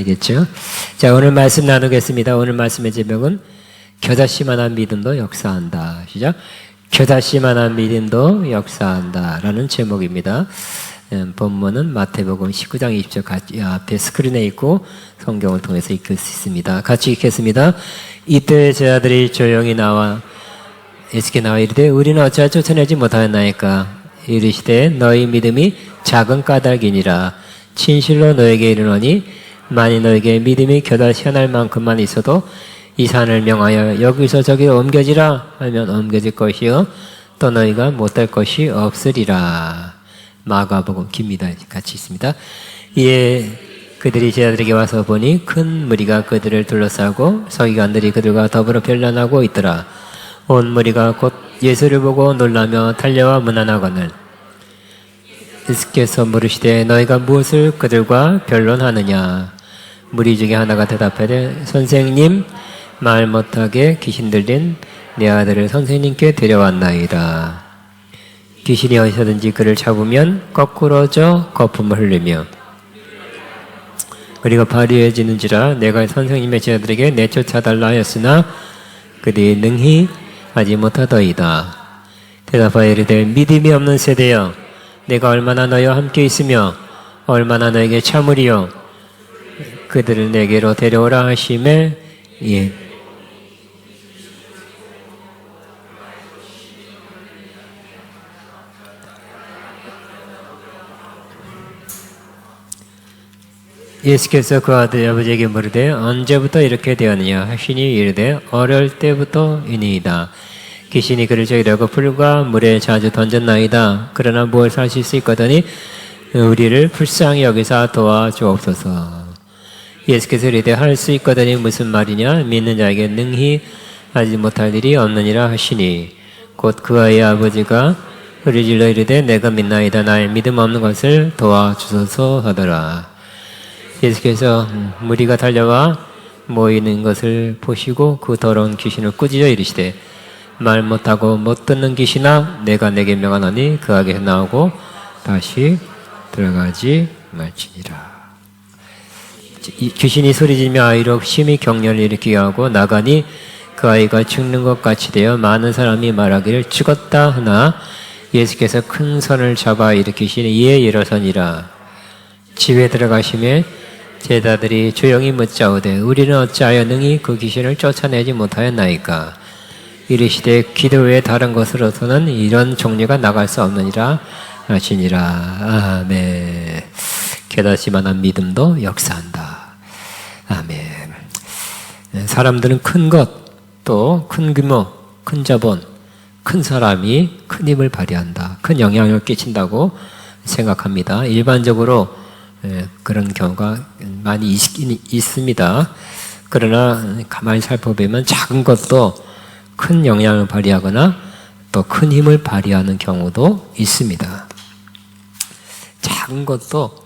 시간이겠죠. 자, 오늘 말씀 나누겠습니다. 오늘 말씀의 제목은 겨자씨만한 믿음도 역사한다. 시작. 겨자씨만한 믿음도 역사한다 라는 제목입니다. 본문은 마태복음 19장 20절 앞에 스크린에 있고 성경을 통해서 읽을 수 있습니다. 같이 읽겠습니다. 이때 제자들이 조용히 나와 예수께 나와 이르되 우리는 어찌하여 쫓아내지 못하였나이까. 이르시되 너희 믿음이 작은 까닭이니라. 진실로 너에게 이르노니 만일 너에게 믿음이 겨자씨 하나일 만큼만 있어도 이 산을 명하여 여기서 저기로 옮겨지라 하면 옮겨질 것이요 또 너희가 못할 것이 없으리라. 마가복음 깁니다. 같이 있습니다. 이에 그들이 제자들에게 와서 보니 큰 무리가 그들을 둘러싸고 서기관들이 그들과 더불어 변론하고 있더라. 온 무리가 곧 예수를 보고 놀라며 달려와 문안하거늘 예수께서 물으시되 너희가 무엇을 그들과 변론하느냐. 무리 중에 하나가 대답하되 선생님 말 못하게 귀신 들린 내 아들을 선생님께 데려왔나이다. 귀신이 어디서든지 그를 잡으면 거꾸로 져 거품을 흘리며 우리가 발휘해지는지라 내가 선생님의 제자들에게 내쫓아달라 하였으나 그들이 능히 하지 못하더이다. 대답하여 이르되 믿음이 없는 세대여 내가 얼마나 너희와 함께 있으며 얼마나 너에게 참으리요. 그들을 내게로 데려오라 하심에 예. 예수께서 그 아들 아버지에게 물으되 언제부터 이렇게 되었느냐 하시니 이르되 어릴 때부터이니이다. 귀신이 그를 저기라고 풀과 물에 자주 던졌나이다. 그러나 무엇을 하실 수 있거더니 우리를 불쌍히 여기사 도와주옵소서. 예수께서 이르되 할 수 있거더니 무슨 말이냐. 믿는 자에게 능히 하지 못할 일이 없느니라 하시니 곧 그 아이의 아버지가 소리질러 이르되 내가 믿나이다. 나의 믿음 없는 것을 도와주소서 하더라. 예수께서 무리가 달려와 모이는 것을 보시고 그 더러운 귀신을 꾸짖어 이르시되 말 못하고 못 듣는 귀신아 내가 내게 명하노니 그 악에서 나오고 다시 들어가지 말지니라. 귀신이 소리지며 아이로 심히 격려를 일으키게 하고 나가니 그 아이가 죽는 것 같이 되어 많은 사람이 말하기를 죽었다 하나 예수께서 큰 손을 잡아 일으키시니 이에 일어서니라. 집에 들어가시매 제자들이 조용히 묻자오되 우리는 어찌하여 능히 그 귀신을 쫓아내지 못하였나이까. 이르시되 기도 외에 다른 것으로서는 이런 종류가 나갈 수 없느니라 하시니라. 아멘. 겨자씨만한 믿음도 역사한다. 아멘. 사람들은 큰 것, 또 큰 규모, 큰 자본, 큰 사람이 큰 힘을 발휘한다. 큰 영향을 끼친다고 생각합니다. 일반적으로 그런 경우가 많이 있긴 있습니다. 그러나 가만히 살펴보면 작은 것도 큰 영향을 발휘하거나 또 큰 힘을 발휘하는 경우도 있습니다. 작은 것도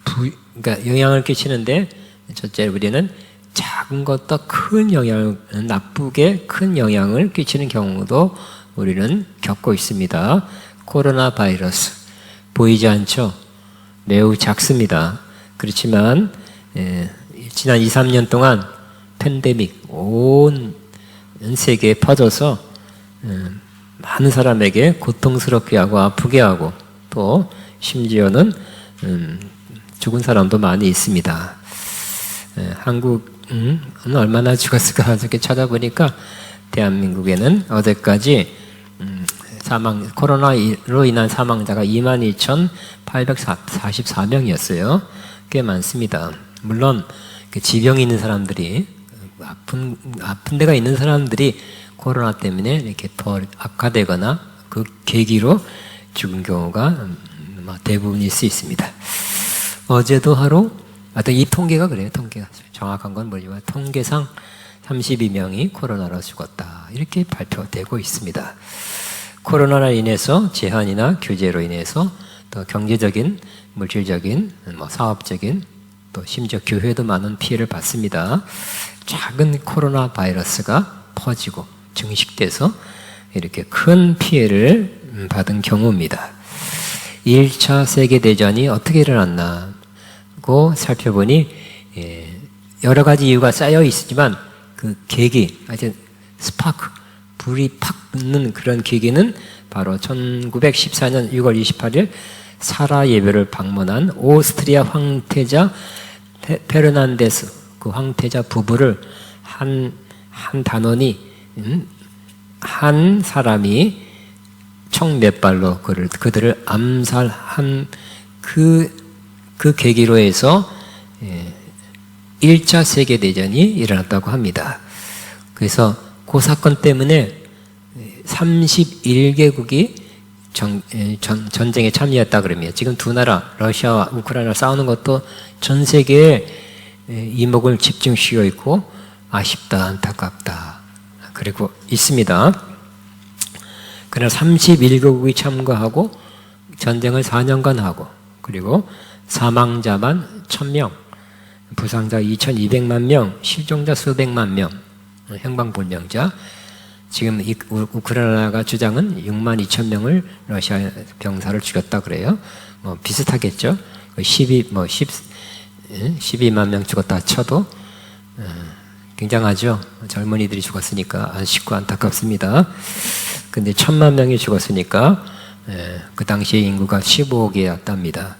그러니까 영향을 끼치는데 첫째 우리는 작은 것도 큰 영향을 나쁘게 큰 영향을 끼치는 경우도 우리는 겪고 있습니다. 코로나 바이러스 보이지 않죠? 매우 작습니다. 그렇지만 지난 2, 3년 동안 팬데믹 온 세계에 퍼져서 많은 사람에게 고통스럽게 하고 아프게 하고 또 심지어는 죽은 사람도 많이 있습니다. 한국은 얼마나 죽었을까 이렇게 찾아보니까 대한민국에는 어제까지 코로나로 인한 사망자가 22,844명이었어요. 꽤 많습니다. 물론 지병이 있는 사람들이 아픈 데가 있는 사람들이 코로나 때문에 이렇게 더 악화되거나 그 계기로 죽은 경우가 대부분일 수 있습니다. 어제도 하루, 이 통계가 그래요. 통계가 정확한 건 모르지만 통계상 32명이 코로나로 죽었다. 이렇게 발표되고 있습니다. 코로나로 인해서 제한이나 규제로 인해서 또 경제적인, 물질적인, 사업적인 또 심지어 교회도 많은 피해를 받습니다. 작은 코로나 바이러스가 퍼지고 증식돼서 이렇게 큰 피해를 받은 경우입니다. 1차 세계대전이 어떻게 일어났나? 고 살펴보니 여러 가지 이유가 쌓여 있지만 그 계기, 아주 스파크, 불이 팍 붙는 그런 계기는 바로 1914년 6월 28일 사라예배를 방문한 오스트리아 황태자 페르난데스, 그 황태자 부부를 한 단원이, 한 사람이 총 몇 발로 그들을 암살한 그 계기로 해서 1차 세계대전이 일어났다고 합니다. 그래서 그 사건 때문에 31개국이 전쟁에 참여했다 그럽니다. 지금 두 나라, 러시아와 우크라이나 싸우는 것도 전 세계에 이목을 집중시켜 있고 아쉽다, 안타깝다. 그리고 있습니다. 그러나 31개국이 참가하고 전쟁을 4년간 하고, 그리고 사망자만 1000명, 부상자 2200만 명, 실종자 수백만 명, 행방불명자. 지금 우크라이나가 주장은 6만 2천 명을 러시아 병사를 죽였다 그래요. 비슷하겠죠. 12만 명 죽었다 쳐도 굉장하죠. 젊은이들이 죽었으니까 아쉽고 안타깝습니다. 근데 1000만 명이 죽었으니까 그 당시에 인구가 15억이었답니다.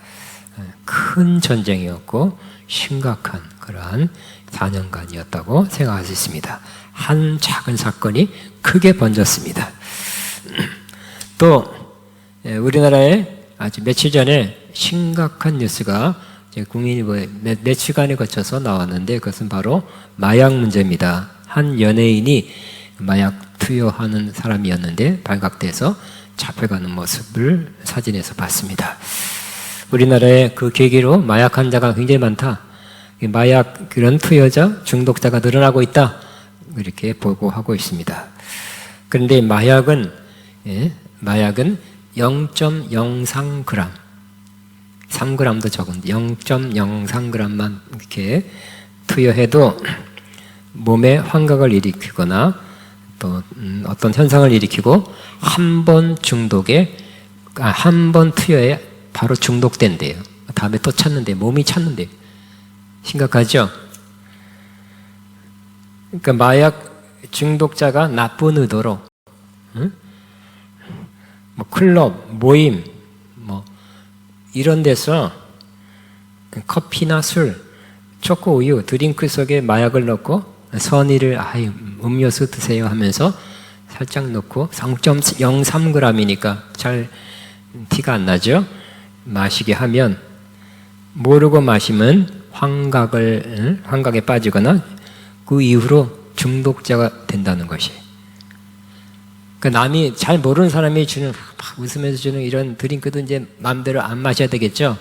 큰 전쟁이었고 심각한 그러한 4년간이었다고 생각할 수 있습니다. 한 작은 사건이 크게 번졌습니다. 또 우리나라에 아주 며칠 전에 심각한 뉴스가 국민일보에 며칠간에 거쳐서 나왔는데, 그것은 바로 마약 문제입니다. 한 연예인이 마약 투여하는 사람이었는데 발각돼서 잡혀가는 모습을 사진에서 봤습니다. 우리나라에 그 계기로 마약 환자가 굉장히 많다, 마약 그런 투여자, 중독자가 늘어나고 있다, 이렇게 보고하고 있습니다. 그런데 마약은 0.03g, 3g도 적은데 0.03g만 이렇게 투여해도 몸에 환각을 일으키거나 또 어떤 현상을 일으키고 한 번 투여에 바로 중독된대요. 다음에 또 찾는데, 몸이 찾는데. 심각하죠? 그러니까 마약 중독자가 나쁜 의도로 클럽, 모임, 이런 데서 커피나 술, 초코 우유, 드링크 속에 마약을 넣고 선의를 음료수 드세요 하면서 살짝 넣고 0.03g이니까 잘 티가 안 나죠? 마시게 하면, 모르고 마시면 환각에 빠지거나 그 이후로 중독자가 된다는 것이. 그러니까 남이 잘 모르는 사람이 주는, 막 웃으면서 주는 이런 드링크도 이제 마음대로 안 마셔야 되겠죠?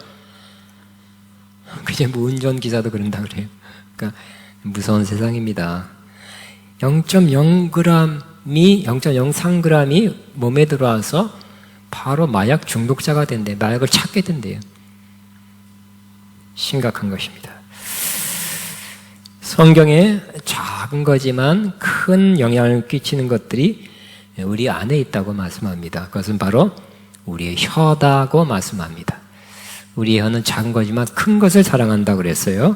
그냥 운전기사도 그런다 그래요. 그러니까 무서운 세상입니다. 0.03g이 몸에 들어와서 바로 마약 중독자가 된대. 마약을 찾게 된대요. 심각한 것입니다. 성경에 작은 거지만 큰 영향을 끼치는 것들이 우리 안에 있다고 말씀합니다. 그것은 바로 우리의 혀다고 말씀합니다. 우리의 혀는 작은 거지만 큰 것을 사랑한다고 그랬어요.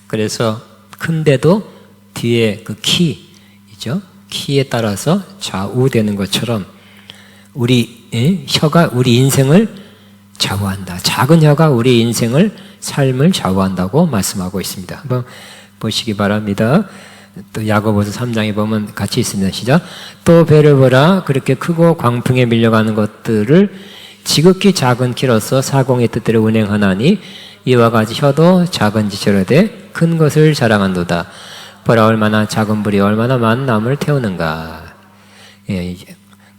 그래서 큰데도 뒤에 그 키죠. 키에 따라서 좌우되는 것처럼 우리 혀가 우리 인생을 좌우한다. 작은 혀가 우리 인생을, 삶을 좌우한다고 말씀하고 있습니다. 한번 보시기 바랍니다. 또 야고보서 3장에 보면 같이 있습니다. 시작. 또 배를 보라. 그렇게 크고 광풍에 밀려가는 것들을 지극히 작은 키로서 사공의 뜻대로 운행하나니 이와 같이 혀도 작은 지체로 돼 큰 것을 자랑한도다. 보라, 얼마나 작은 불이 얼마나 많은 나무를 태우는가.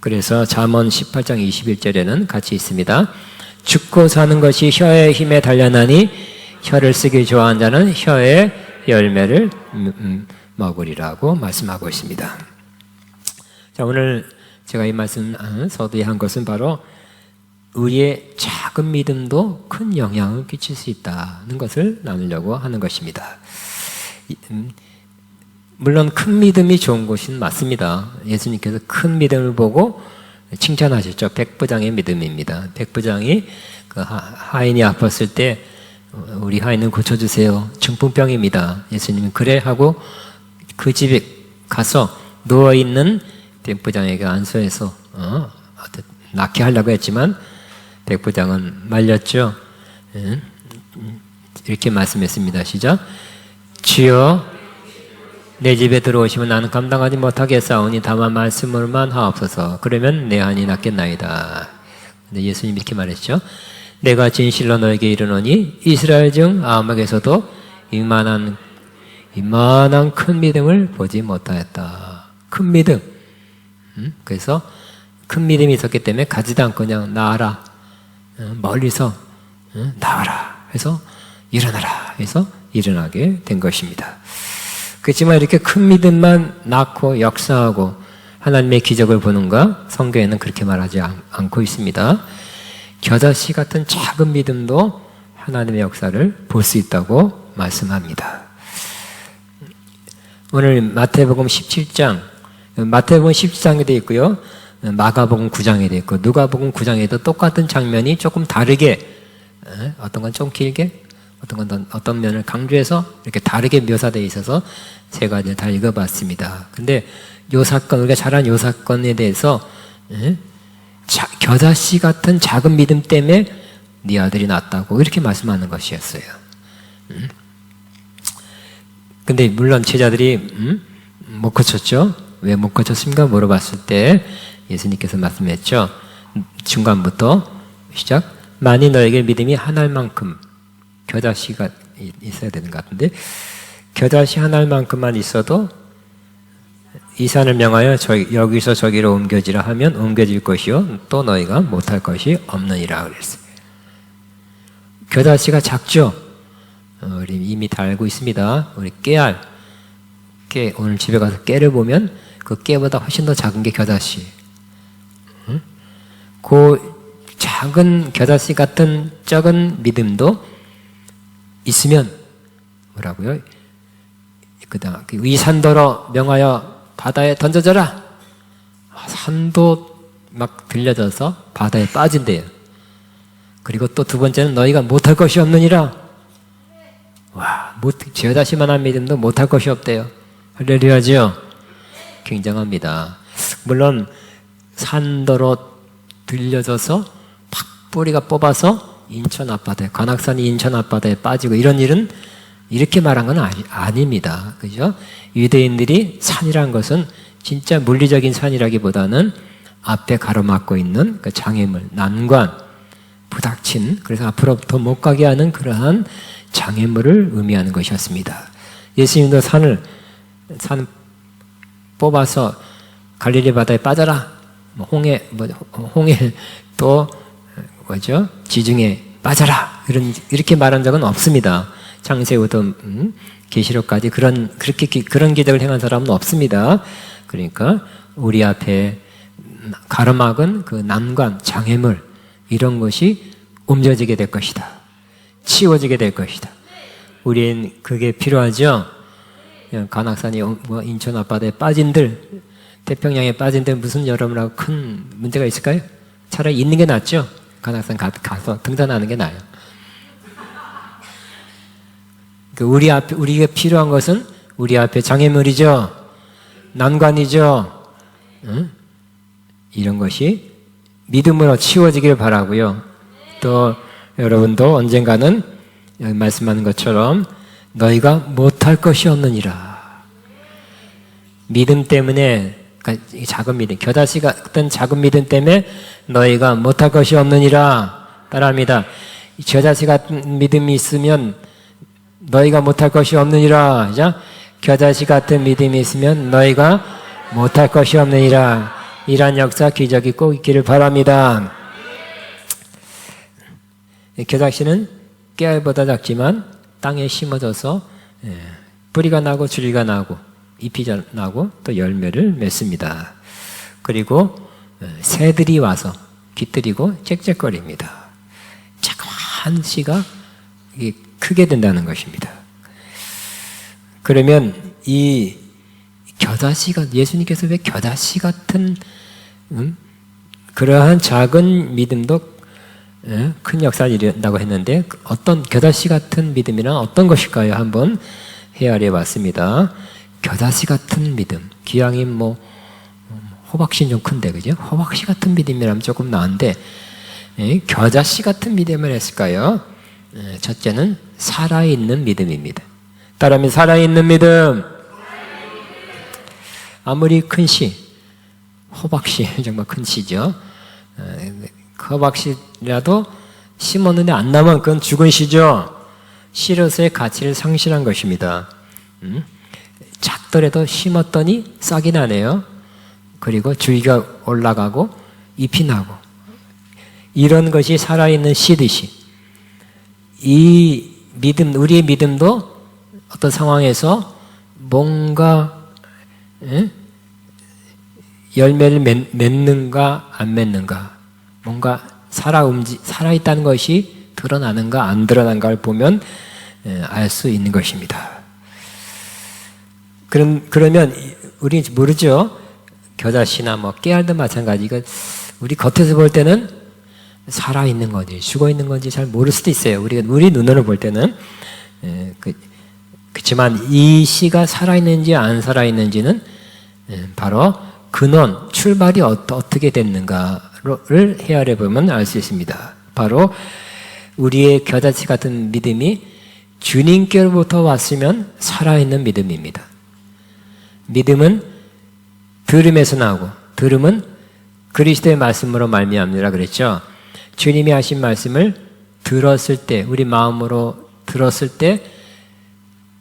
그래서 잠언 18장 21절에는 같이 있습니다. 죽고 사는 것이 혀의 힘에 달려나니 혀를 쓰기 좋아하는 자는 혀의 열매를 먹으리라고 말씀하고 있습니다. 자, 오늘 제가 이 말씀 서두에 한 것은 바로 우리의 작은 믿음도 큰 영향을 끼칠 수 있다는 것을 나누려고 하는 것입니다. 물론 큰 믿음이 좋은 것은 맞습니다. 예수님께서 큰 믿음을 보고 칭찬하셨죠. 백부장의 믿음입니다. 백부장이 그 하인이 아팠을 때 우리 하인을 고쳐주세요. 중풍병입니다. 예수님은 그래 하고 그 집에 가서 누워있는 백부장에게 안수해서 낫게 하려고 했지만 백부장은 말렸죠. 이렇게 말씀했습니다. 시작. 주여 내 집에 들어오시면 나는 감당하지 못하겠사오니 다만 말씀으로만 하옵소서. 그러면 내 한이 낫겠나이다. 근데 예수님이 이렇게 말했죠. 내가 진실로 너에게 이르노니 이스라엘 중 아무에게서도 이만한 큰 믿음을 보지 못하였다. 큰 믿음. 그래서 큰 믿음이 있었기 때문에 가지도 않고 그냥 나와라. 멀리서 나와라. 해서 일어나라. 해서 일어나게 된 것입니다. 그렇지만 이렇게 큰 믿음만 낳고 역사하고 하나님의 기적을 보는가? 성경에는 그렇게 말하지 않고 있습니다. 겨자씨 같은 작은 믿음도 하나님의 역사를 볼 수 있다고 말씀합니다. 오늘 마태복음 17장, 마태복음 17장에 되어 있고요. 마가복음 9장에 되어 있고 누가복음 9장에도 똑같은 장면이 조금 다르게, 어떤 건 좀 길게, 어떤 건 어떤 면을 강조해서 이렇게 다르게 묘사되어 있어서 제가 이제 다 읽어봤습니다. 근데 요 사건, 우리가 잘 아는 요 사건에 대해서 겨자씨 같은 작은 믿음 때문에 네 아들이 낫다고 이렇게 말씀하는 것이었어요. 근데 물론 제자들이 못 고쳤죠. 왜 못 고쳤습니까? 물어봤을 때 예수님께서 말씀했죠. 중간부터 시작. 만일 너에게 믿음이 하나만큼, 겨자씨가 있어야 되는 것 같은데, 겨자씨 하나만큼만 있어도 이 산을 명하여 여기서 저기로 옮겨지라 하면 옮겨질 것이요 또 너희가 못할 것이 없느니라 그랬어요. 겨자씨가 작죠. 우리 이미 다 알고 있습니다. 우리 깨, 오늘 집에 가서 깨를 보면 그 깨보다 훨씬 더 작은 게 겨자씨. 그 작은 겨자씨 같은 적은 믿음도 있으면 뭐라고요? 이 산더러 명하여 바다에 던져져라. 산도 막 들려져서 바다에 빠진대요. 그리고 또 두 번째는 너희가 못할 것이 없느니라. 와, 겨자씨만한 믿음도 못할 것이 없대요. 할렐루야죠. 굉장합니다. 물론 산더러 들려져서 팍 뿌리가 뽑아서 인천 앞바다에, 관악산이 인천 앞바다에 빠지고 이런 일은 이렇게 말한 건 아닙니다. 그죠? 유대인들이 산이란 것은 진짜 물리적인 산이라기보다는 앞에 가로막고 있는 그 장애물, 난관, 부닥친, 그래서 앞으로 더 못 가게 하는 그러한 장애물을 의미하는 것이었습니다. 예수님도 산 뽑아서 갈릴리 바다에 빠져라. 홍해 또 뭐죠? 지중해 빠져라. 이렇게 말한 적은 없습니다. 창세부터 계시록까지 그런 기적을 행한 사람은 없습니다. 그러니까 우리 앞에 가로막은 그 난관, 장애물 이런 것이 옮겨지게 될 것이다. 치워지게 될 것이다. 우린 그게 필요하죠. 관악산이 인천 앞바다에 빠진들, 태평양에 빠진들 무슨 여러분하고 큰 문제가 있을까요? 차라리 있는 게 낫죠. 관악산 가서 등산하는 게 나아요. 우리가 필요한 것은 우리 앞에 장애물이죠. 난관이죠. 이런 것이 믿음으로 치워지기를 바라고요. 또 여러분도 언젠가는 여기 말씀하는 것처럼 너희가 못할 것이 없느니라. 믿음 때문에, 그러니까 작은 믿음, 겨자씨 같은 작은 믿음 때문에 너희가 못할 것이 없느니라. 따라합니다. 겨자씨 같은 믿음이 있으면 너희가 못할 것이 없느니라. 겨자씨 같은 믿음이 있으면 너희가 못할 것이 없느니라. 이러한 역사, 기적이 꼭 있기를 바랍니다. 겨자씨는 깨알보다 작지만 땅에 심어져서 뿌리가 나고 줄기가 나고 잎이 나고 또 열매를 맺습니다. 그리고 새들이 와서 깃들이고 짹짹거립니다. 자그마한 씨가 크게 된다는 것입니다. 그러면 이 겨자씨가, 예수님께서 왜 겨자씨 같은 그러한 작은 믿음도 큰 역사를 이룬다고 했는데 어떤 겨자씨 같은 믿음이란 어떤 것일까요? 한번 헤아려 봤습니다. 겨자씨 같은 믿음. 기왕이면 뭐 호박씨는 좀 큰데 그죠? 호박씨 같은 믿음이라면 조금 나은데 겨자씨 같은 믿음을 했을까요? 첫째는 살아있는 믿음입니다. 따라하면 살아있는 믿음. 아무리 큰 씨, 호박씨 정말 큰 씨죠. 호박씨라도 심었는데 안 나면 그건 죽은 씨죠. 씨로서의 가치를 상실한 것입니다. 작더라도 심었더니 싹이 나네요. 그리고 줄기가 올라가고 잎이 나고 이런 것이 살아있는 씨듯이 이 믿음, 우리의 믿음도 어떤 상황에서 뭔가 열매를 맺는가 안 맺는가, 뭔가 살아있다는 것이 드러나는가 안 드러난가를 보면 알 수 있는 것입니다. 그러면 우리 모르죠. 겨자씨나 뭐 깨알도 마찬가지고 우리 겉에서 볼 때는 살아있는 건지 죽어있는 건지 잘 모를 수도 있어요. 우리 눈으로 볼 때는. 그렇지만 이 씨가 살아있는지 안 살아있는지는 바로 근원, 출발이 어떻게 됐는가를 헤아려 보면 알 수 있습니다. 바로 우리의 겨자씨 같은 믿음이 주님께로부터 왔으면 살아있는 믿음입니다. 믿음은 들음에서 나오고 들음은 그리스도의 말씀으로 말미암느라 그랬죠. 주님이 하신 말씀을 들었을 때, 우리 마음으로 들었을 때,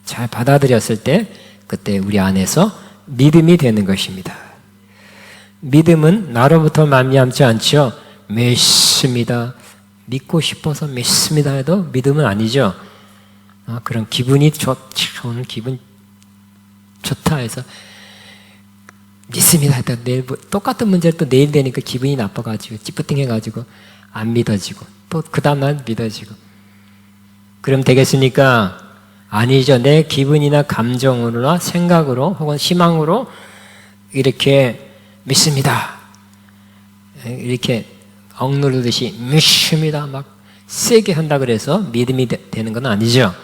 잘 받아들였을 때 그때 우리 안에서 믿음이 되는 것입니다. 믿음은 나로부터 말미암지 않죠. 믿습니다. 믿고 싶어서 믿습니다 해도 믿음은 아니죠. 그런 기분이 좋은 기분 좋다 해서 믿습니다 했다 내일 똑같은 문제를 또 내일 되니까 기분이 나빠가지고 찌뿌팅해가지고 안 믿어지고 또 그 다음날 믿어지고 그럼 되겠습니까? 아니죠. 내 기분이나 감정으로나 생각으로 혹은 희망으로 이렇게 믿습니다. 이렇게 억누르듯이 믿습니다. 막 세게 한다 그래서 믿음이 되는 건 아니죠.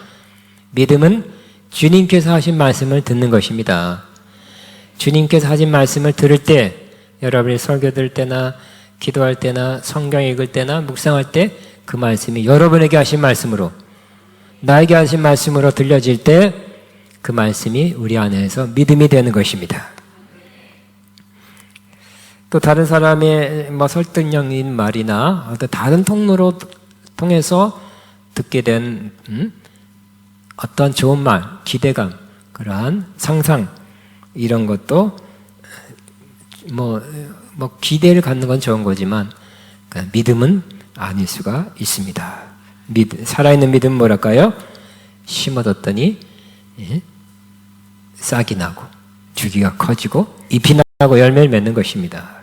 믿음은 주님께서 하신 말씀을 듣는 것입니다. 주님께서 하신 말씀을 들을 때 여러분이 설교 들을 때나 기도할 때나 성경 읽을 때나 묵상할 때 그 말씀이 여러분에게 하신 말씀으로 나에게 하신 말씀으로 들려질 때 그 말씀이 우리 안에서 믿음이 되는 것입니다. 또 다른 사람의 뭐 설득력인 말이나 어떤 다른 통로로 통해서 듣게 된 어떤 좋은 말, 기대감, 그러한 상상 이런 것도 뭐 기대를 갖는 건 좋은 거지만 믿음은 아닐 수가 있습니다. 살아있는 믿음은 뭐랄까요? 심어뒀더니 싹이 나고 줄기가 커지고 잎이 나고 열매를 맺는 것입니다.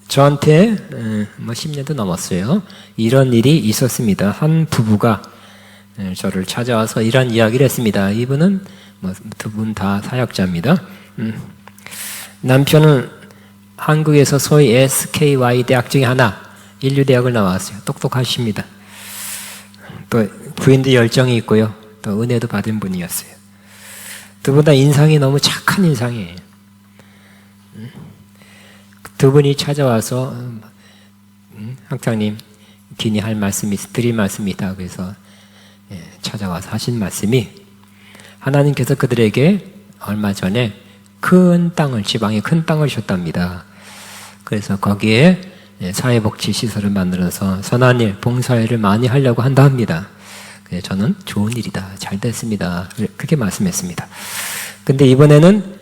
저한테 10년도 넘었어요. 이런 일이 있었습니다. 한 부부가 저를 찾아와서 이런 이야기를 했습니다. 이분은 두 분 다 사역자입니다. 남편은 한국에서 소위 SKY 대학 중에 하나, 인류대학을 나왔어요. 똑똑하십니다. 또 부인도 열정이 있고요. 또 은혜도 받은 분이었어요. 두 분 다 인상이 너무 착한 인상이에요. 두 분이 찾아와서 학장님 긴히 할 말씀이 드릴 말씀이 있다고 해서 찾아와서 하신 말씀이 하나님께서 그들에게 얼마 전에 큰 땅을, 지방에 큰 땅을 줬답니다. 그래서 거기에 사회복지시설을 만들어서 선한 일, 봉사일을 많이 하려고 한다 합니다. 그래서 저는 좋은 일이다, 잘 됐습니다, 그렇게 말씀했습니다. 근데 이번에는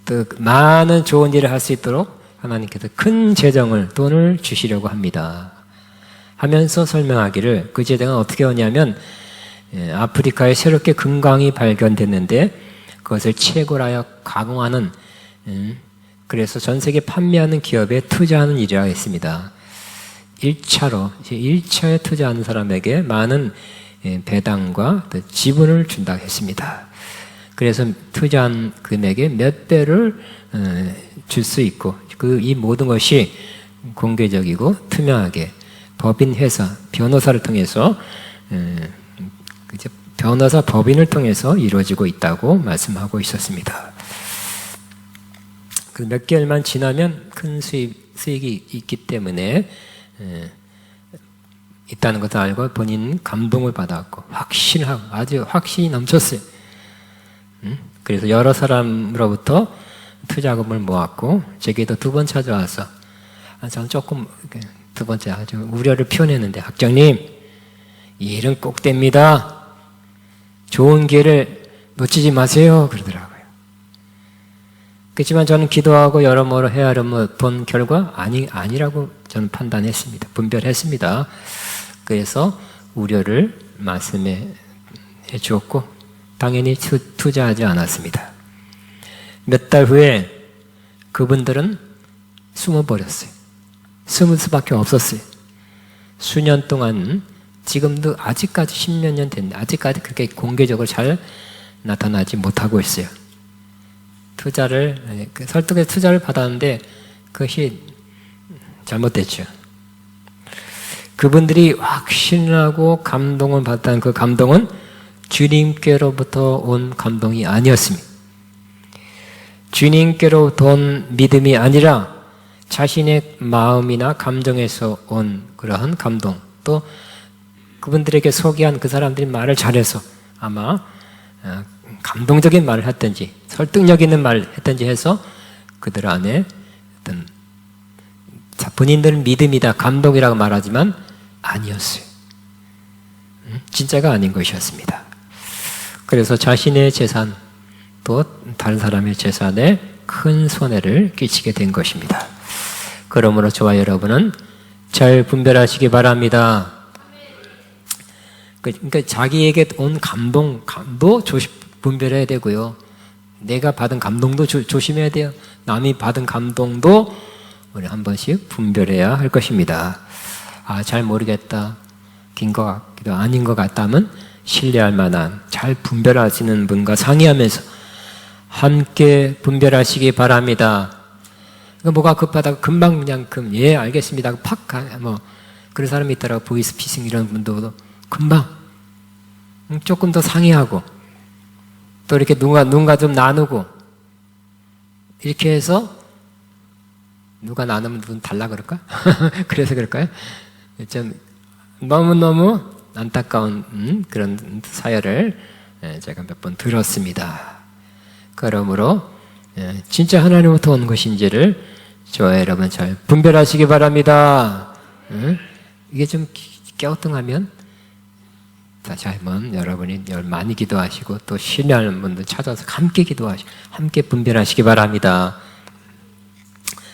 또 많은 좋은 일을 할 수 있도록 하나님께서 큰 재정을, 돈을 주시려고 합니다. 하면서 설명하기를 그 재정은 어떻게 오냐면 아프리카에 새롭게 금광이 발견됐는데 그것을 채굴하여 가공하는, 그래서 전 세계 판매하는 기업에 투자하는 일이라고 했습니다. 1차에 투자하는 사람에게 많은 배당과 지분을 준다고 했습니다. 그래서 투자한 금액의 몇 배를 줄 수 있고 이 모든 것이 공개적이고 투명하게 법인 회사, 변호사를 통해서 변호사 법인을 통해서 이루어지고 있다고 말씀하고 있었습니다. 그 몇 개월만 지나면 큰 수익이 있기 때문에 있다는 것을 알고 본인은 감동을 받았고 확신하고 아주 확신이 넘쳤어요. 그래서 여러 사람으로부터 투자금을 모았고 제게도 2번 찾아와서 저는 조금 두 번째 아주 우려를 표현했는데 학장님 이 일은 꼭 됩니다. 좋은 기회를 놓치지 마세요 그러더라고요. 그렇지만 저는 기도하고 여러모로 헤아려 본 결과 아니라고 저는 판단했습니다. 분별했습니다. 그래서 우려를 말씀해 주었고 당연히 투자하지 않았습니다. 몇 달 후에 그분들은 숨어버렸어요. 숨을 수밖에 없었어요. 수년 동안 지금도 아직까지 10몇 년 됐는데 아직까지 그렇게 공개적으로 잘 나타나지 못하고 있어요. 설득해서 투자를 받았는데 그것이 잘못됐죠. 그분들이 확신하고 감동을 받았다는 그 감동은 주님께로부터 온 감동이 아니었습니다. 주님께로부터 온 믿음이 아니라 자신의 마음이나 감정에서 온 그러한 감동, 또 그분들에게 소개한 그 사람들이 말을 잘해서 아마 감동적인 말을 했든지 설득력 있는 말을 했든지 해서 그들 안에 어떤 본인들은 믿음이다, 감동이라고 말하지만 아니었어요. 진짜가 아닌 것이었습니다. 그래서 자신의 재산 또 다른 사람의 재산에 큰 손해를 끼치게 된 것입니다. 그러므로 저와 여러분은 잘 분별하시기 바랍니다. 그러니까 자기에게 온 감동도 분별해야 되고요. 내가 받은 감동도 조심해야 돼요. 남이 받은 감동도 우리 한 번씩 분별해야 할 것입니다. 잘 모르겠다. 긴 것 같기도 아닌 것 같다면 신뢰할 만한 잘 분별하시는 분과 상의하면서 함께 분별하시기 바랍니다. 뭐가 급하다고 금방 그냥 예 알겠습니다. 팍 그런 사람이 있더라고. 보이스피싱 이런 분도 금방 조금 더 상의하고 또 이렇게 누군가 좀 나누고 이렇게 해서 누가 나누면 눈 달라 그럴까? 그래서 그럴까요? 좀 너무너무 안타까운 그런 사연을 제가 몇 번 들었습니다. 그러므로 진짜 하나님부터 온 것인지를 저와 여러분 잘 분별하시기 바랍니다. 이게 좀 깨우뚱하면 다시 한번 여러분이 많이 기도하시고 또 신뢰하는 분들 찾아서 함께 기도하시고 함께 분별하시기 바랍니다.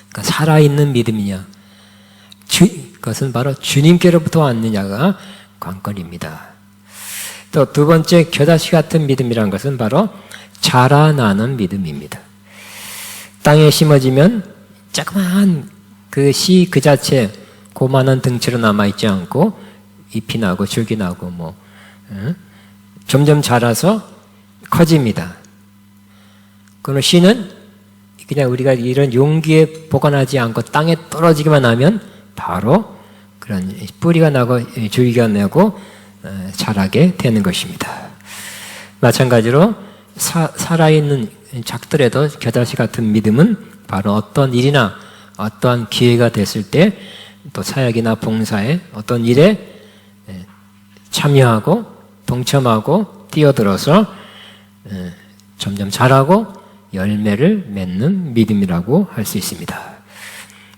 그러니까 살아있는 믿음이냐 그것은 바로 주님께로부터 왔느냐가 관건입니다. 또 두 번째 겨자씨 같은 믿음이라는 것은 바로 자라나는 믿음입니다. 땅에 심어지면 조그마한 그 씨 그 자체 고만한 등치로 남아있지 않고 잎이 나고 줄기 나고 점점 자라서 커집니다. 그러나 씨는 그냥 우리가 이런 용기에 보관하지 않고 땅에 떨어지기만 하면 바로 그런 뿌리가 나고 줄기가 나고 자라게 되는 것입니다. 마찬가지로 살아있는 작더라도 겨자씨 같은 믿음은 바로 어떤 일이나 어떠한 기회가 됐을 때 또 사역이나 봉사에 어떤 일에 참여하고 동참하고 뛰어들어서 점점 자라고 열매를 맺는 믿음이라고 할 수 있습니다.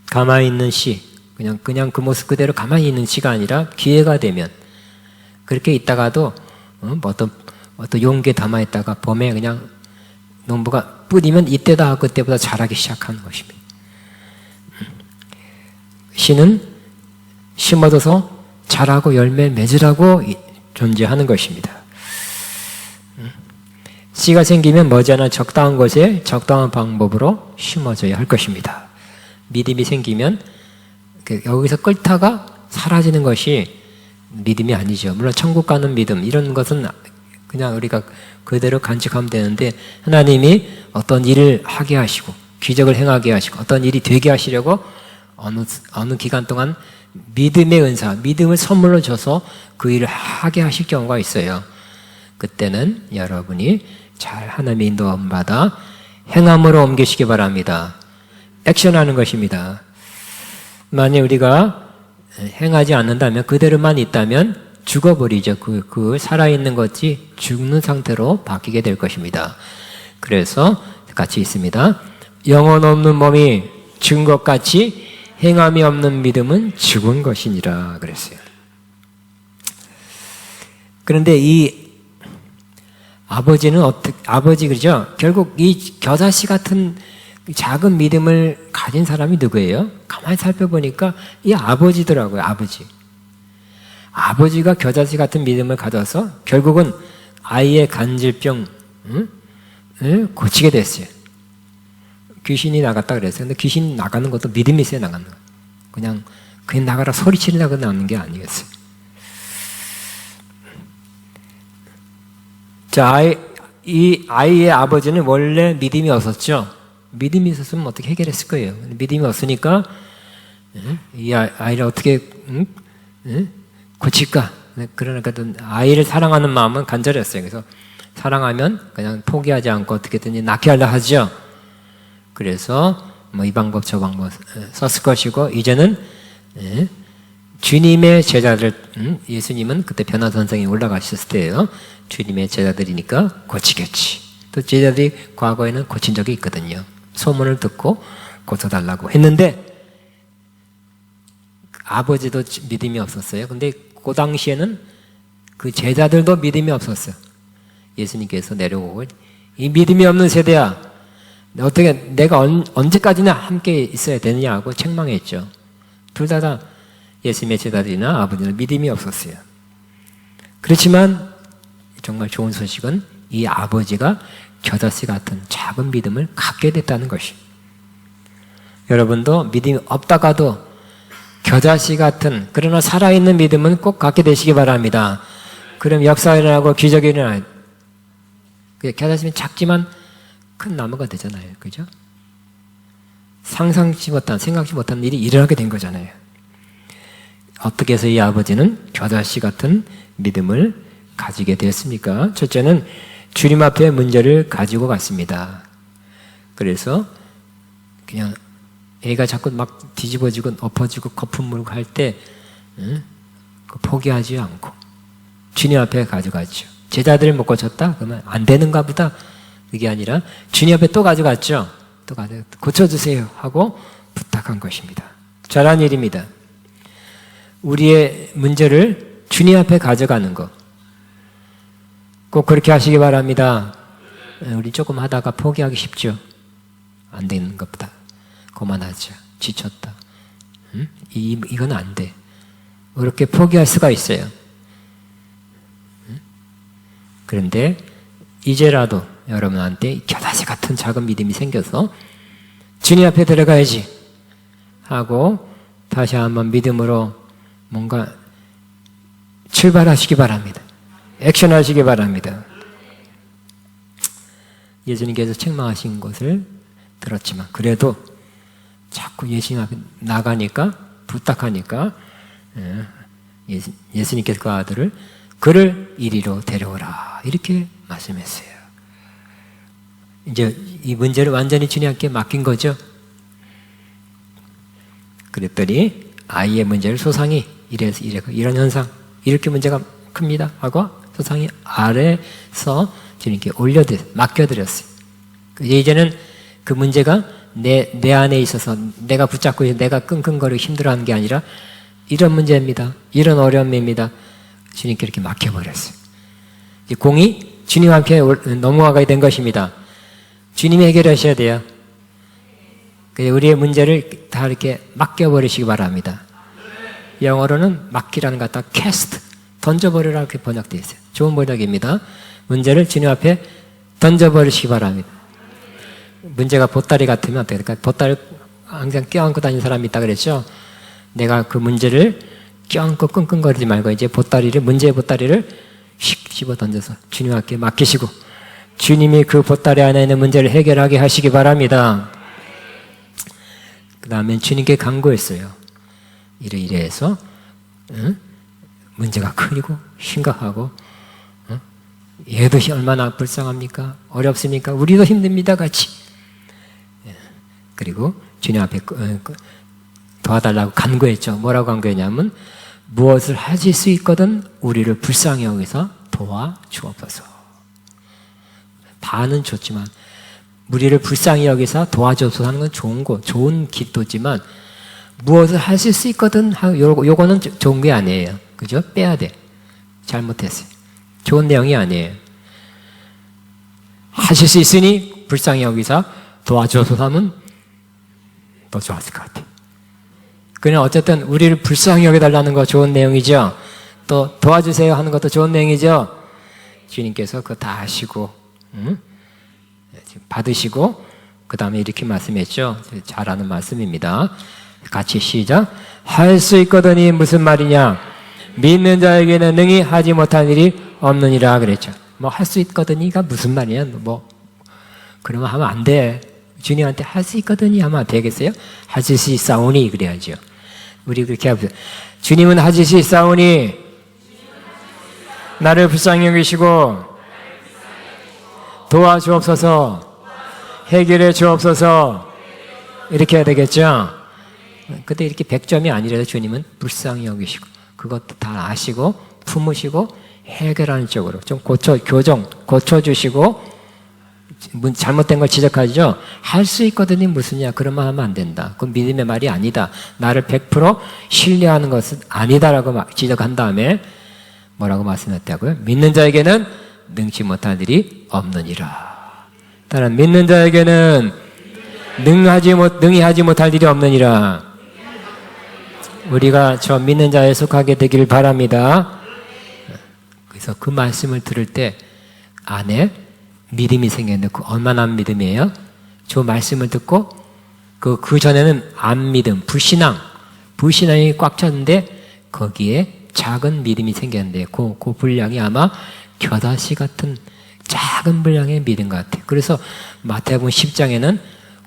가만히 있는 씨, 그냥 그 모습 그대로 가만히 있는 씨가 아니라 기회가 되면 그렇게 있다가도 어떤 용기에 담아있다가 봄에 그냥 농부가 뿌리면 이때다 그때보다 자라기 시작하는 것입니다. 씨는 심어둬서 자라고 열매 맺으라고 존재하는 것입니다. 씨가 생기면 머지않아 적당한 곳에 적당한 방법으로 심어져야 할 것입니다. 믿음이 생기면 여기서 끓다가 사라지는 것이 믿음이 아니죠. 물론 천국 가는 믿음 이런 것은 그냥 우리가 그대로 간직하면 되는데 하나님이 어떤 일을 하게 하시고 기적을 행하게 하시고 어떤 일이 되게 하시려고 어느 기간 동안 믿음의 은사, 믿음을 선물로 줘서 그 일을 하게 하실 경우가 있어요. 그때는 여러분이 잘 하나님의 인도함 받아 행함으로 옮기시기 바랍니다. 액션하는 것입니다. 만약 우리가 행하지 않는다면, 그대로만 있다면 죽어버리죠. 그 살아있는 것이 죽는 상태로 바뀌게 될 것입니다. 그래서 같이 있습니다. 영혼 없는 몸이 죽은 것 같이 행함이 없는 믿음은 죽은 것이니라 그랬어요. 그런데 이 아버지는 아버지 그죠? 결국 이 겨자씨 같은 작은 믿음을 가진 사람이 누구예요? 가만히 살펴보니까 이 아버지더라고요. 아버지가 겨자씨 같은 믿음을 가져서 결국은 아이의 간질병 고치게 됐어요. 귀신이 나갔다 그랬어요. 근데 귀신 나가는 것도 믿음이 있어야 나가는 거예요. 그냥 나가라 소리치려고 나오는 게 아니겠어요. 자, 이 아이의 아버지는 원래 믿음이 없었죠. 믿음이 있었으면 어떻게 해결했을 거예요. 믿음이 없으니까 이 아이를 어떻게 고칠까? 그러니까 아이를 사랑하는 마음은 간절했어요. 그래서 사랑하면 그냥 포기하지 않고 어떻게든지 낳게 하려 하죠. 그래서 이 방법 저 방법 썼을 것이고, 이제는 주님의 제자들, 예수님은 그때 변화선상에 올라가셨을 때예요. 주님의 제자들이니까 고치겠지. 또 제자들이 과거에는 고친 적이 있거든요. 소문을 듣고 고쳐달라고 했는데 아버지도 믿음이 없었어요. 근데 그 당시에는 그 제자들도 믿음이 없었어요. 예수님께서 내려오고, 이 믿음이 없는 세대야, 어떻게 내가 언제까지나 함께 있어야 되느냐고 책망했죠. 둘 다 예수님의 제자들이나 아버지는 믿음이 없었어요. 그렇지만 정말 좋은 소식은 이 아버지가 겨자씨 같은 작은 믿음을 갖게 됐다는 것이. 여러분도 믿음이 없다가도 겨자씨 같은 그러나 살아있는 믿음은 꼭 갖게 되시기 바랍니다. 그럼 역사가 일어나고 기적이 일어나요. 겨자씨는 작지만 큰 나무가 되잖아요. 그죠? 생각지 못한 일이 일어나게 된 거잖아요. 어떻게 해서 이 아버지는 겨자씨 같은 믿음을 가지게 되었습니까? 첫째는 주님 앞에 문제를 가지고 갔습니다. 그래서 그냥 애가 자꾸 막 뒤집어지고 엎어지고 거품 물고 할 때 포기하지 않고 주님 앞에 가져갔죠. 제자들을 못 고쳤다? 그러면 안 되는가 보다. 그게 아니라 주님 앞에 또 가져갔죠. 또 고쳐주세요 하고 부탁한 것입니다. 잘한 일입니다. 우리의 문제를 주님 앞에 가져가는 것. 꼭 그렇게 하시기 바랍니다. 우리 조금 하다가 포기하기 쉽죠. 안 되는 것보다 그만하자. 지쳤다. 이건 안 돼. 그렇게 포기할 수가 있어요. 그런데 이제라도 여러분한테 겨자씨 같은 작은 믿음이 생겨서 주님 앞에 들어가야지 하고 다시 한번 믿음으로 뭔가 출발하시기 바랍니다. 액션하시기 바랍니다. 예수님께서 책망하신 것을 들었지만 그래도 자꾸 예수님 앞에 나가니까 부탁하니까 예수님께서 그 아들을 그를 이리로 데려오라 이렇게 말씀했어요. 이제 이 문제를 완전히 주님께 맡긴 거죠. 그랬더니 아이의 문제를 소상히 이런 현상 이렇게 문제가 큽니다 하고 소상히 아래서 주님께 맡겨드렸어요. 이제는 그 문제가 내 안에 있어서 내가 붙잡고 내가 끙끙거리고 힘들어하는 게 아니라 이런 문제입니다. 이런 어려움입니다. 주님께 이렇게 맡겨버렸어요. 이제 공이 주님 앞에 넘어가게 된 것입니다. 주님이 해결하셔야 돼요. 우리의 문제를 다 이렇게 맡겨버리시기 바랍니다. 영어로는 맡기라는 것 같다. cast, 던져버리라 이렇게 번역되어 있어요. 좋은 번역입니다. 문제를 주님 앞에 던져버리시기 바랍니다. 문제가 보따리 같으면 어떻게 될까요? 보따리를 항상 껴안고 다니는 사람이 있다 그랬죠? 내가 그 문제를 껴안고 끙끙거리지 말고 이제 문제의 보따리를 휙 집어 던져서 주님 앞에 맡기시고 주님이 그 보따리 안에 있는 문제를 해결하게 하시기 바랍니다. 그 다음에 주님께 간구했어요. 이래 해서 문제가 크고 심각하고 얘도 얼마나 불쌍합니까? 어렵습니까? 우리도 힘듭니다 같이. 그리고 주님 앞에 도와달라고 간구했죠. 뭐라고 간구했냐면 무엇을 하실 수 있거든 우리를 불쌍히 여기서 도와주옵소서. 반은 좋지만 우리를 불쌍히 여기서 도와주옵소서 하는 건 좋은 기도지만 무엇을 하실 수 있거든 요거는 좋은 게 아니에요. 그죠? 빼야 돼. 잘못했어요. 좋은 내용이 아니에요. 하실 수 있으니 불쌍히 여기서 도와주옵소서 하면 더 좋았을 것 같아요. 그냥 어쨌든 우리를 불쌍히 여겨달라는 거 좋은 내용이죠. 또 도와주세요 하는 것도 좋은 내용이죠. 주님께서 그거 다 하시고 받으시고 그 다음에 이렇게 말씀했죠. 잘 아는 말씀입니다. 같이 시작. 할 수 있거든이 무슨 말이냐? 믿는 자에게는 능히 하지 못한 일이 없느니라 그랬죠. 뭐 할 수 있거든이가 무슨 말이냐? 뭐 그러면 하면 안 돼. 주님한테 할 수 있거든이 하면 되겠어요? 하실 수 있사오니 그래야죠. 우리 그렇게 하세요. 주님은 하실 수 있사오니 나를 불쌍히 여기시고 도와주옵소서, 해결해 주옵소서 이렇게 해야 되겠죠. 근데 이렇게 100점이 아니라도 주님은 불쌍히 여기시고 그것도 다 아시고 품으시고 해결하는 쪽으로 좀 고쳐주시고 잘못된 걸 지적하죠. 할 수 있거든요. 무슨냐? 그런 말 하면 안 된다. 그건 믿음의 말이 아니다. 나를 100% 신뢰하는 것은 아니다라고 지적한 다음에 뭐라고 말씀했다고요? 믿는 자에게는 능치 못한 일이 없느니라. 따라 믿는 자에게는 능히 하지 못할 일이 없느니라. 우리가 저 믿는 자에 속하게 되기를 바랍니다. 그래서 그 말씀을 들을 때 안에 믿음이 생겼는데 그 얼마나 믿음이에요? 저 말씀을 듣고 그 전에는 안 믿음, 불신앙이 꽉 찼는데 거기에 작은 믿음이 생겼는데 그 분량이 아마 겨다시 같은 작은 분량의 믿음 같아요. 그래서 마태복음 10장에는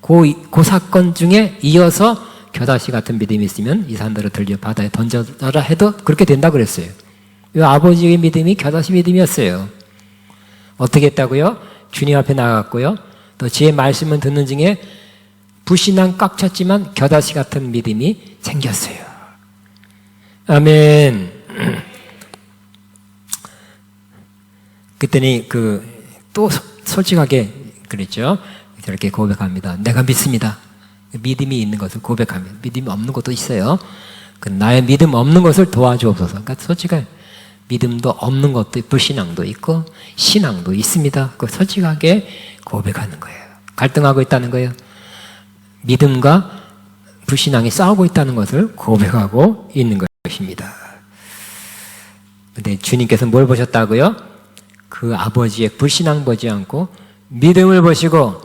그 사건 중에 이어서 겨다시 같은 믿음이 있으면 이 사람들을 들려 바다에 던져라 해도 그렇게 된다 그랬어요. 이 아버지의 믿음이 겨다시 믿음이었어요. 어떻게 했다고요? 주님 앞에 나갔고요. 또 제 말씀을 듣는 중에 불신앙 꽉 찼지만 겨다시 같은 믿음이 생겼어요. 아멘. 그랬더니 또 솔직하게 그랬죠. 저렇게 고백합니다. 내가 믿습니다. 믿음이 있는 것을 고백합니다. 믿음이 없는 것도 있어요. 나의 믿음 없는 것을 도와주옵소서. 그러니까 솔직하게 믿음도 없는 것도 불신앙도 있고 신앙도 있습니다. 그 솔직하게 고백하는 거예요. 갈등하고 있다는 거예요. 믿음과 불신앙이 싸우고 있다는 것을 고백하고 있는 것입니다. 근데 주님께서 뭘 보셨다고요? 그 아버지의 불신앙 보지 않고 믿음을 보시고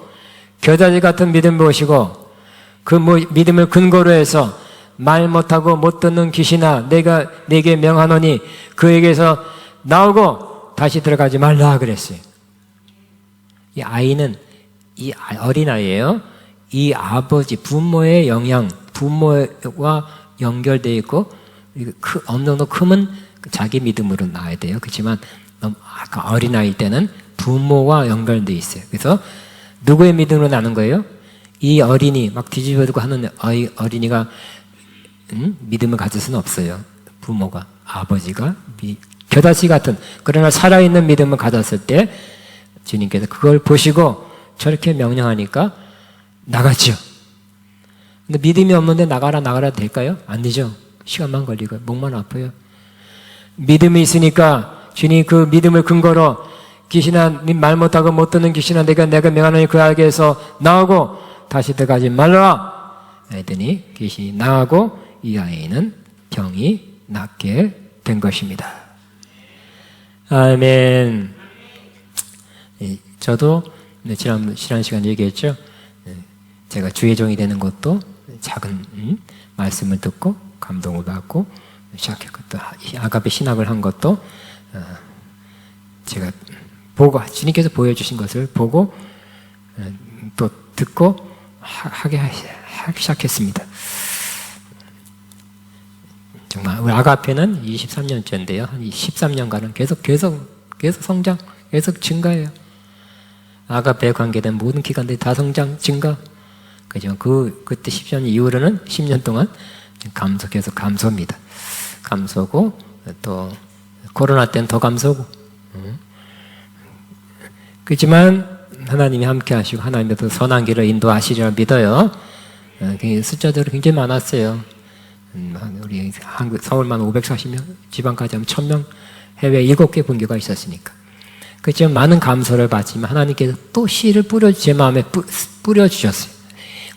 겨자씨 같은 믿음 보시고 그 믿음을 근거로 해서 말 못하고 못 듣는 귀신아 내가 네게 명하노니 그에게서 나오고 다시 들어가지 말라 그랬어요. 이 아이는 이 어린아이예요. 이 아버지 부모의 영향 부모와 연결되어 있고 어느 정도 크면 자기 믿음으로 나와야 돼요. 그렇지만 아까 어린아이 때는 부모와 연결되어 있어요. 그래서 누구의 믿음으로 나는 거예요? 이 어린이 막 뒤집어지고 하는 어린이가 믿음을 가질 수는 없어요. 부모가 아버지가 겨다시 같은 그러나 살아있는 믿음을 가졌을 때 주님께서 그걸 보시고 저렇게 명령하니까 나갔죠. 근데 믿음이 없는데 나가라 될까요? 안 되죠. 시간만 걸리고 목만 아파요. 믿음이 있으니까 주님 그 믿음을 근거로 귀신아 말 못하고 못 듣는 귀신아 내가 명하노니 그 아이에게서 나오고 다시 들어가지 말라 했더니 귀신이 나가고 이 아이는 병이 낫게 된 것입니다. 아멘. 저도 지난 시간에 얘기했죠. 제가 주의 종이 되는 것도 작은 말씀을 듣고 감동을 받고 시작했고 또 아가페 신학을 한 것도 제가 보고 주님께서 보여주신 것을 보고 또 듣고 하기 시작했습니다. 정말 우리 아가페는 23년째인데요. 한 13년간은 계속 성장, 계속 증가해요. 아가페에 관계된 모든 기관들이 다 성장, 증가. 그죠? 그때 10년 이후로는 10년 동안 계속 감소입니다. 감소고, 또, 코로나 때는 더 감소고. 그렇지만, 하나님이 함께 하시고, 하나님이 또 선한 길을 인도하시리라 믿어요. 숫자들이 굉장히 많았어요. 우리 한국, 서울만 540명, 지방까지 하면 1000명, 해외 7개 분교가 있었으니까. 그렇지만 많은 감소를 받지만 하나님께서 또 씨를 제 마음에 뿌려주셨어요.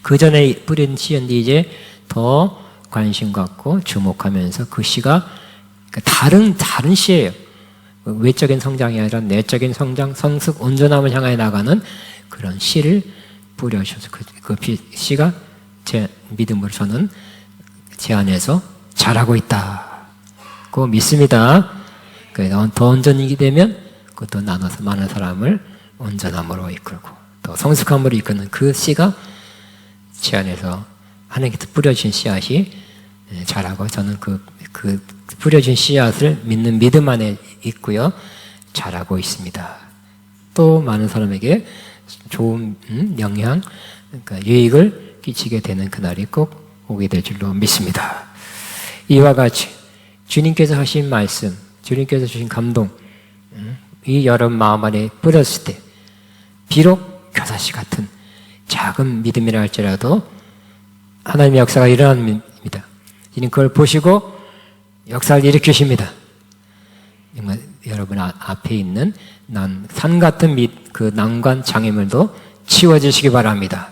그 전에 뿌린 씨였는데 이제 더 관심 갖고 주목하면서 그 씨가 다른 씨예요. 외적인 성장이 아니라 내적인 성장, 성숙, 온전함을 향해 나가는 그런 씨를 뿌려주셔서 그 씨가 제 믿음으로 저는 제 안에서 자라고 있다고 믿습니다. 더 온전히 되면 그것도 나눠서 많은 사람을 온전함으로 이끌고 또 성숙함으로 이끄는 그 씨가 제 안에서 하나님께서 뿌려주신 씨앗이 자라고 저는 그 뿌려준 씨앗을 믿는 믿음 안에 있고요. 자라고 있습니다. 또 많은 사람에게 좋은 영향, 그러니까 유익을 끼치게 되는 그날이 꼭 오게 될 줄로 믿습니다. 이와 같이 주님께서 하신 말씀, 주님께서 주신 감동, 이 여러분 마음 안에 뿌렸을 때 비록 겨자씨 같은 작은 믿음이라 할지라도 하나님의 역사가 일어납니다. 주님 그걸 보시고 역사를 일으키십니다. 정말 여러분 앞에 있는 산 같은 그 난관 장애물도 치워지시기 바랍니다.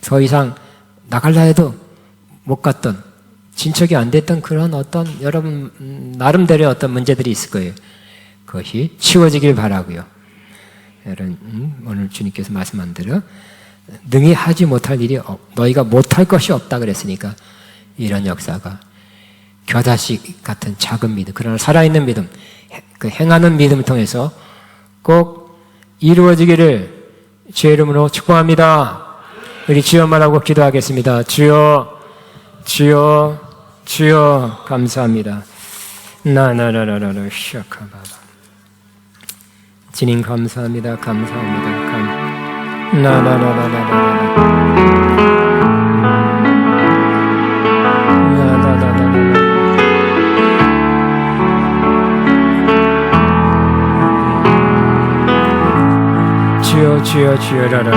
더 이상 나갈라 해도 못 갔던 진척이 안 됐던 그런 어떤 여러분 나름대로의 어떤 문제들이 있을 거예요. 그것이 치워지길 바라고요. 여러분 오늘 주님께서 말씀한 대로 능히 하지 못할 일이 너희가 못할 것이 없다 그랬으니까 이런 역사가 겨자씨 같은 작은 믿음, 그러나 살아있는 믿음, 그 행하는 믿음을 통해서 꼭 이루어지기를 주의 이름으로 축복합니다. 우리 주여 말하고 기도하겠습니다. 주여, 주여, 주여, 감사합니다. 나나라라라라 시작하바. 주님 감사합니다. 감사합니다. 나나라라라라. 주여 주여 주여라라.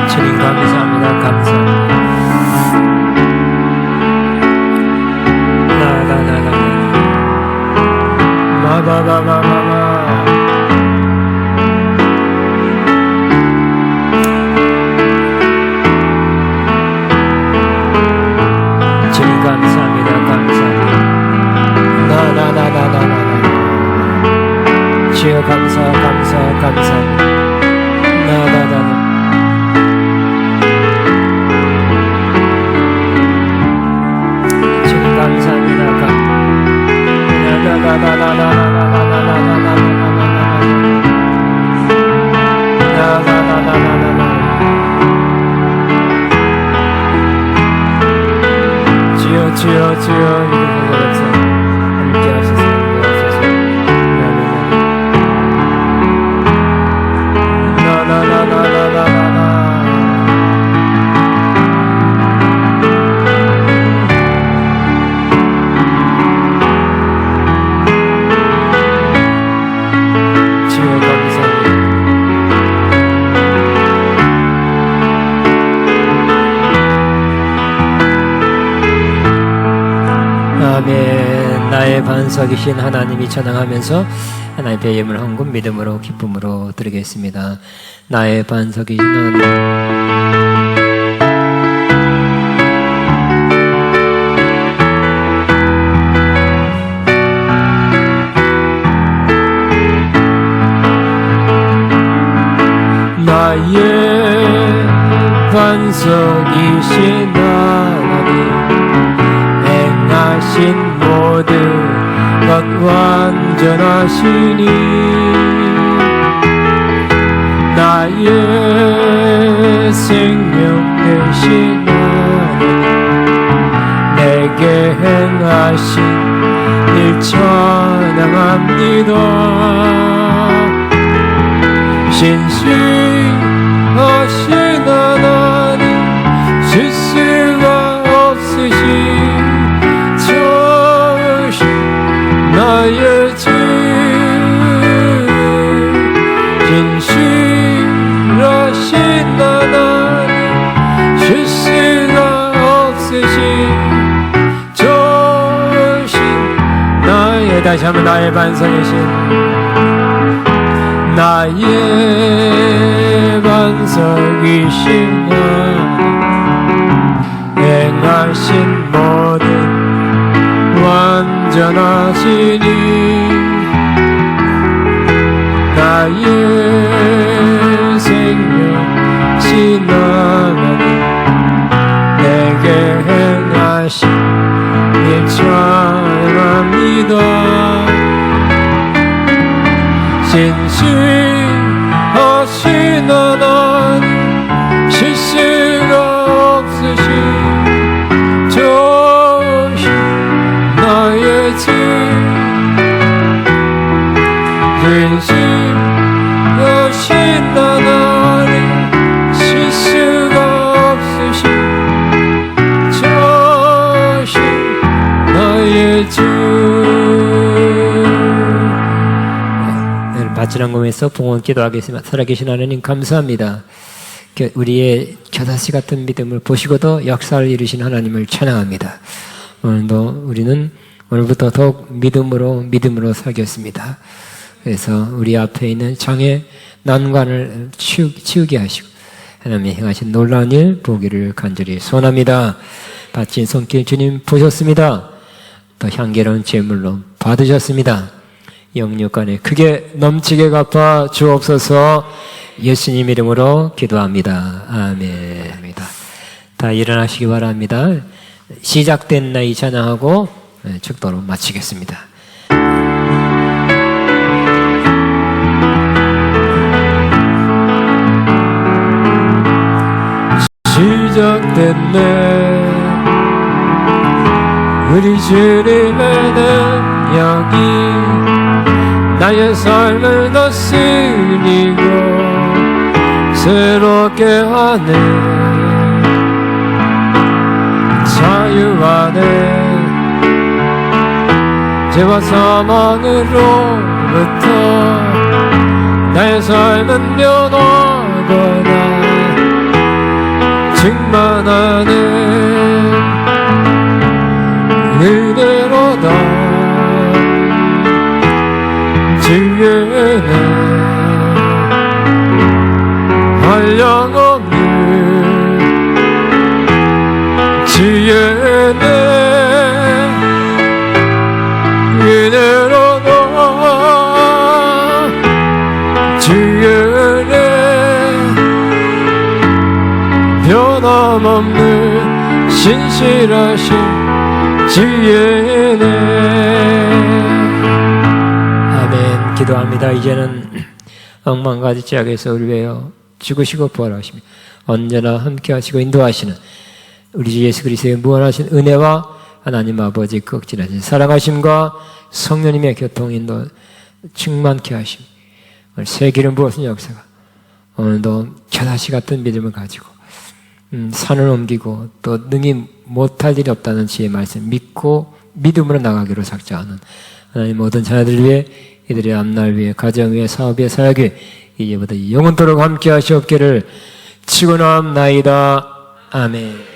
주님 감사합니다. 감사합니다. 마바바바바바. 주님 감사합니다. 감사합니다. 나나나나나나나. 주여 감사 감사 감사. 나나나나. 주님 감사합니다. 주여 주여 주여 이루어서 함께 하소서 나나나나나나나나. 아멘. 나의 반석이신 하나님이 찬양하면서 하나님의 배임을 헌금 믿음으로 기쁨으로 드리겠습니다. 나의 반석이신 하나님. 나의 반석이신 하나님 행하신 모든 것 완전하시니 나의 생명 되신 하나님 내게 행하신 일 찬양합니다. 신실하신 하나님 실수가 없으신 좋으신 나의 주 신실하신 하나님 실수가 없으신 좋으신 나의 다시 한번 나의 반석이신 나의 반석이신 행하신 모든 완전하시니 나의 생명 신하나님 내게 행하신 일 찬양합니다. 신실하신 하나님 실수가 없으신 좋으신 나의 주 신실하신 하나님 실수가 없으신 좋으신 나의 주. 마지막 mom에서 봉헌 기도하겠습니다. 살아계신 하나님 감사합니다. 우리의 겨다시 같은 믿음을 보시고도 역사를 이루신 하나님을 찬양합니다. 오늘도 우리는 오늘부터 더욱 믿음으로 살겠습니다. 그래서 우리 앞에 있는 장애 난관을 치우게 하시고 하나님이 행하신 놀라운 일 보기를 간절히 소원합니다. 바친 손길 주님 보셨습니다. 또 향기로운 제물로 받으셨습니다. 영육간에 크게 넘치게 갚아 주옵소서. 예수님 이름으로 기도합니다. 아멘. 다 일어나시기 바랍니다. 시작된 나이 찬양하고 축도로 마치겠습니다. 시작된 내 우리 주님의 능력이 나의 삶을 다스리고 새롭게 하네. 자유 안에 죄와 사망으로부터 나의 삶은 면하거나 충만하네. 은혜로다 주의 은혜 한량없는 주의 은혜 은혜로다 주의 은혜 변함없는 신실하신 주의 은혜. 아멘. 기도합니다. 이제는 억만가지 죄악에서 우리 위하여 죽으시고 부활하시며 언제나 함께하시고 인도하시는 우리 주 예수 그리스도의 무한하신 은혜와 하나님 아버지 극진하신 사랑하심과 성령님의 교통인도 충만케 하심, 새 기름 부어진 역사가 오늘도 겨다시 같은 믿음을 가지고 산을 옮기고 또 능히 못할 일이 없다는 주의 말씀 믿고 믿음으로 나가기로 작정하는 하나님 모든 자녀들 위해 이들의 앞날 위해 가정 위해 사업 위해 사역 위해 이제부터 영원토록 함께 하시옵기를 축원합나이다. 아멘.